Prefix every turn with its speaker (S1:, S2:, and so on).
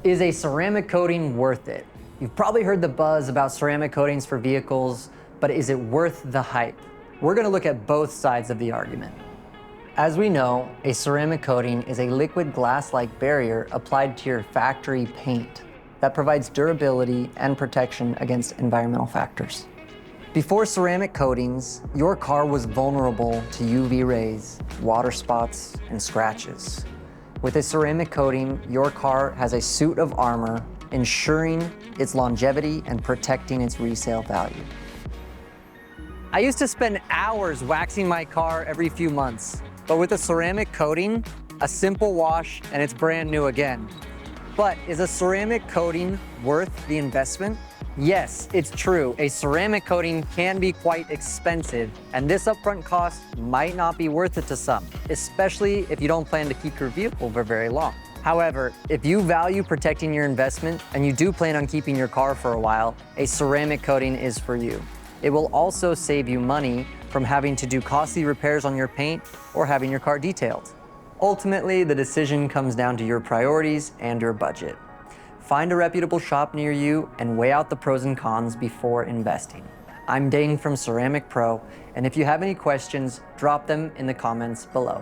S1: Is a ceramic coating worth it? You've probably heard the buzz about ceramic coatings for vehicles, but is it worth the hype? We're gonna look at both sides of the argument. As we know, a ceramic coating is a liquid glass-like barrier applied to your factory paint that provides durability and protection against environmental factors. Before ceramic coatings, your car was vulnerable to UV rays, water spots, and scratches. With a ceramic coating, your car has a suit of armor, ensuring its longevity and protecting its resale value. I used to spend hours waxing my car every few months, but with a ceramic coating, a simple wash and it's brand new again. But is a ceramic coating worth the investment? Yes, it's true. A ceramic coating can be quite expensive, and this upfront cost might not be worth it to some, especially if you don't plan to keep your vehicle for very long. However, if you value protecting your investment and you do plan on keeping your car for a while, a ceramic coating is for you. It will also save you money from having to do costly repairs on your paint or having your car detailed. Ultimately, the decision comes down to your priorities and your budget. Find a reputable shop near you and weigh out the pros and cons before investing. I'm Dane from Ceramic Pro, and if you have any questions, drop them in the comments below.